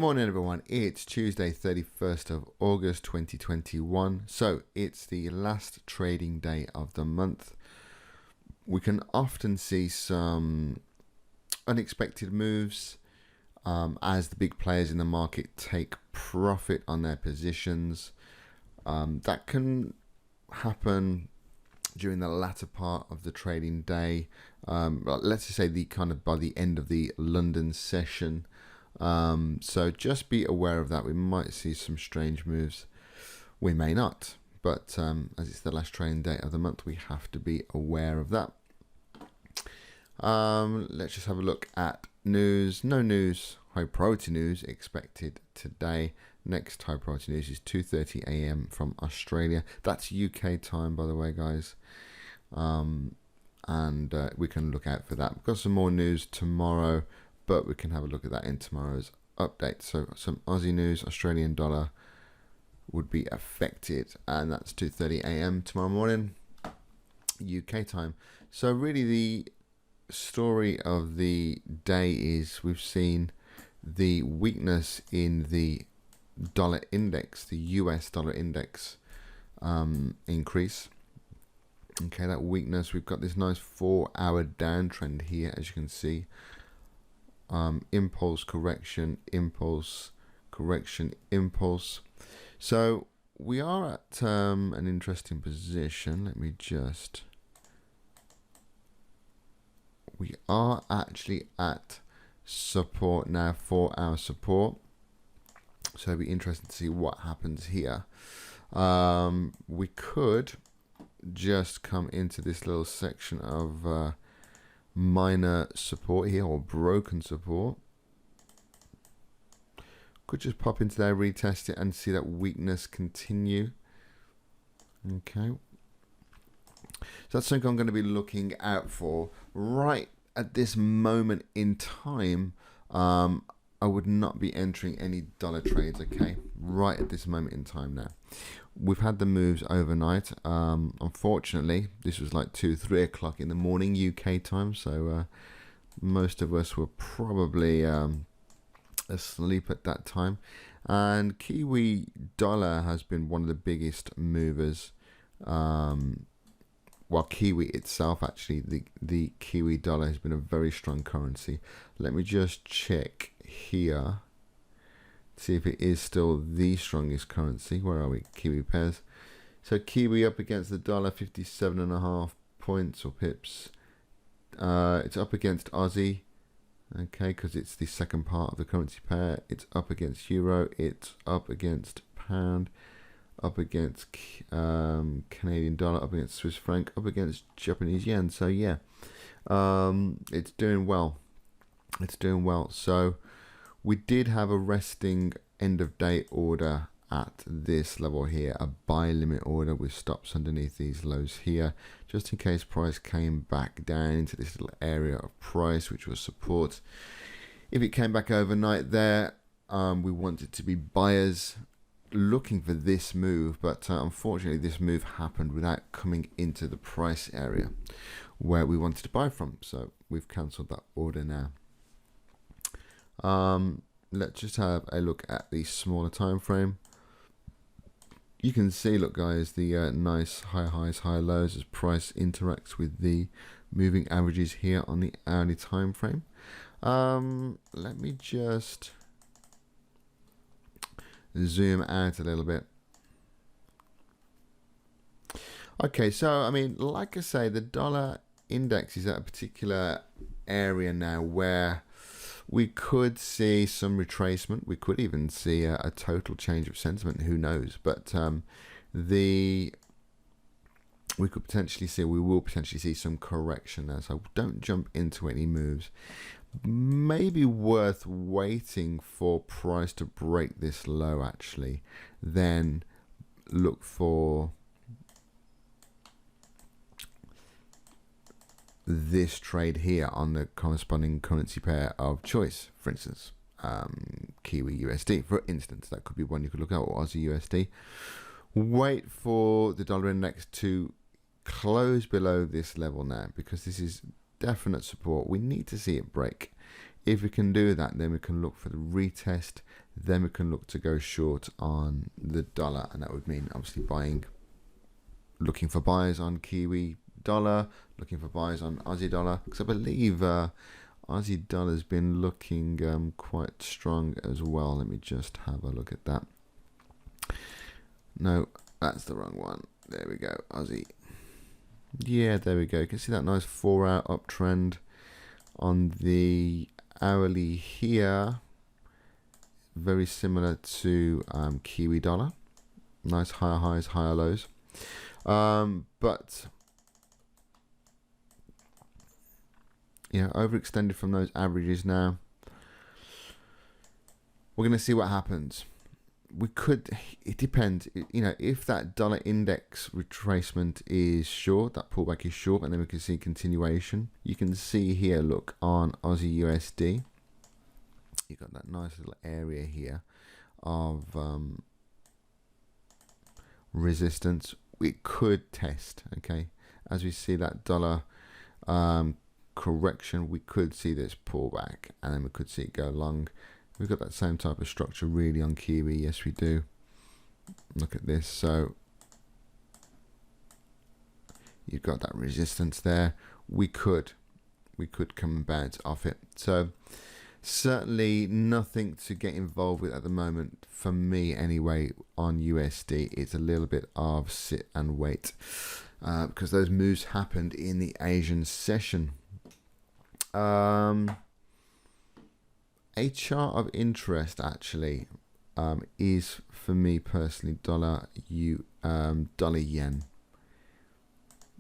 morning everyone, it's Tuesday 31st of August 2021, so it's the last trading day of the month. We can often see some unexpected moves as the big players in the market take profit on their positions. That can happen during the latter part of the trading day. Let's just say by the end of the London session. So just be aware of that. We might see some strange moves. We may not, but as it's the last trading day of the month, we have to be aware of that. Let's just have a look at news. No news, high priority news expected today. Next high priority news is 2:30 a.m. from Australia. That's UK time, by the way, guys. And we can look out for that. We've got some more news tomorrow, but we can have a look at that in tomorrow's update. So some Aussie news, Australian dollar would be affected, and that's 2:30 a.m. tomorrow morning, UK time. So really the story of the day is we've seen the weakness in the dollar index, the US dollar index increase. Okay, that weakness, we've got this nice 4-hour downtrend here, as you can see. Impulse, correction, impulse, correction, impulse. So we are at an interesting position. We are actually at support now, 4-hour support. So it'll be interesting to see what happens here. We could just come into this little section of minor support here, or broken support. Could just pop into there, retest it, and see that weakness continue. Okay, so that's something I'm going to be looking out for. Right at this moment in time, I would not be entering any dollar trades. Okay, right at this moment in time now. We've had the moves overnight. Unfortunately, this was like 2-3 o'clock in the morning UK time, so most of us were probably asleep at that time. And Kiwi dollar has been one of the biggest movers. While Kiwi itself, actually, the Kiwi dollar has been a very strong currency. Let me just check here, see if it is still the strongest currency. Where are we? Kiwi pairs. So Kiwi up against the dollar, 57.5 points or pips. It's up against Aussie, okay, because it's the second part of the currency pair. It's up against Euro. It's up against Pound. Up against Canadian dollar. Up against Swiss franc. Up against Japanese yen. So yeah, it's doing well. It's doing well. So we did have a resting end of day order at this level here, a buy limit order with stops underneath these lows here, just in case price came back down into this little area of price, which was support. If it came back overnight there, we wanted to be buyers looking for this move, but unfortunately this move happened without coming into the price area where we wanted to buy from, so we've cancelled that order now. Let's just have a look at the smaller time frame. You can see, look guys, the nice high highs, high lows as price interacts with the moving averages here on the hourly time frame. Let me just zoom out a little bit. Okay, so I mean, like I say, the dollar index is at a particular area now where we could see some retracement. We could even see a total change of sentiment. Who knows? But we will potentially see some correction there. So don't jump into any moves. Maybe worth waiting for price to break this low, actually. Then look for this trade here on the corresponding currency pair of choice. For instance, Kiwi USD, for instance, that could be one you could look at, or Aussie USD. Wait for the dollar index to close below this level now, because this is definite support. We need to see it break. If we can do that, then we can look for the retest. Then we can look to go short on the dollar, and that would mean obviously buying, looking for buyers on Kiwi dollar, looking for buyers on Aussie dollar, because I believe Aussie dollar's been looking quite strong as well. Let me just have a look at that. No, that's the wrong one. There we go, Aussie. Yeah, there we go. You can see that nice 4-hour uptrend on the hourly here. Very similar to Kiwi dollar. Nice higher highs, higher lows. But yeah, overextended from those averages now. We're going to see what happens. We could, it depends, you know, if that dollar index retracement is short, that pullback is short, and then we can see continuation. You can see here, look, on Aussie USD, you've got that nice little area here of resistance. We could test, okay, as we see that dollar correction, we could see this pullback, and then we could see it go long. We've got that same type of structure really on Kiwi. Yes, we do. Look at this. So you've got that resistance there. We could come and bounce off it. So certainly nothing to get involved with at the moment for me anyway on USD. It's a little bit of sit and wait because those moves happened in the Asian session. A chart of interest actually is for me personally dollar yen,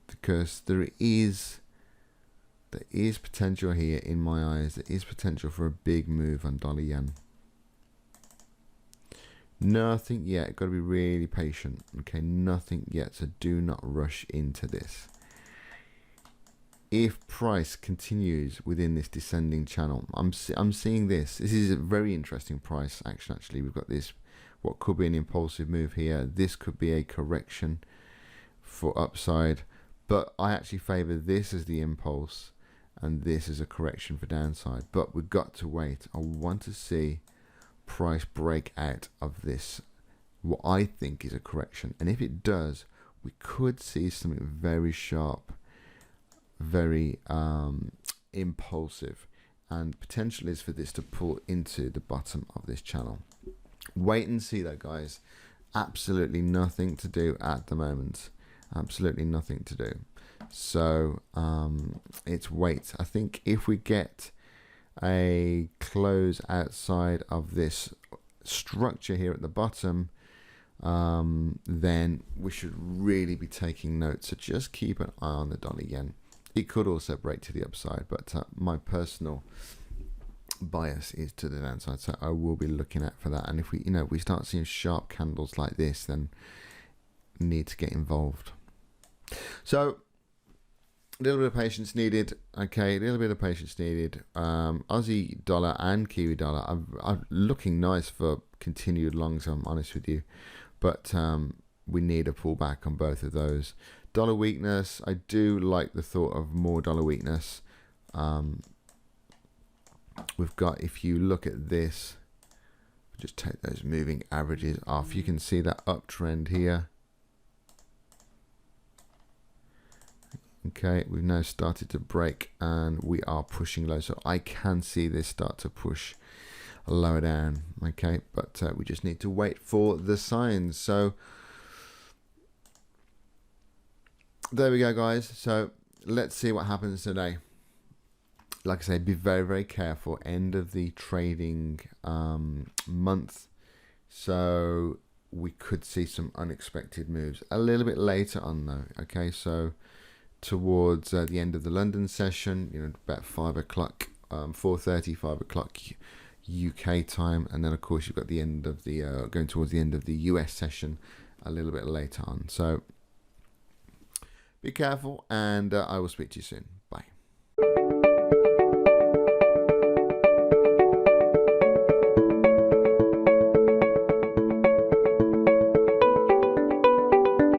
because there is potential here in my eyes. There is potential for a big move on dollar yen. Nothing yet. Got to be really patient. Okay, nothing yet. So do not rush into this. If price continues within this descending channel, I'm seeing this. This is a very interesting price action. Actually, we've got this, what could be an impulsive move here. This could be a correction for upside, but I actually favor this as the impulse, and this is a correction for downside. But we've got to wait. I want to see price break out of this, what I think is a correction, and if it does, we could see something very sharp, very impulsive, and potential is for this to pull into the bottom of this channel. Wait and see though, guys. Absolutely nothing to do at the moment. Absolutely nothing to do. So it's wait. I think if we get a close outside of this structure here at the bottom, then we should really be taking note. So just keep an eye on the dollar yen. It could also break to the upside, but my personal bias is to the downside, so I will be looking out for that. And if we, we start seeing sharp candles like this, then need to get involved. So a little bit of patience needed. Okay, a little bit of patience needed. Aussie dollar and Kiwi dollar are looking nice for continued longs, I'm honest with you, but we need a pullback on both of those. Dollar weakness, I do like the thought of more dollar weakness. We've got, if you look at this, just take those moving averages off, you can see that uptrend here. Okay, we've now started to break and we are pushing low, so I can see this start to push lower down. Okay, but we just need to wait for the signs. So there we go, guys. So let's see what happens today. Like I say, be very, very careful. End of the trading month. So we could see some unexpected moves a little bit later on though. Okay, so towards the end of the London session, about 5 o'clock, 4:30, 5 o'clock UK time. And then of course you've got the end of the, going towards the end of the US session a little bit later on. So be careful, and I will speak to you soon. Bye.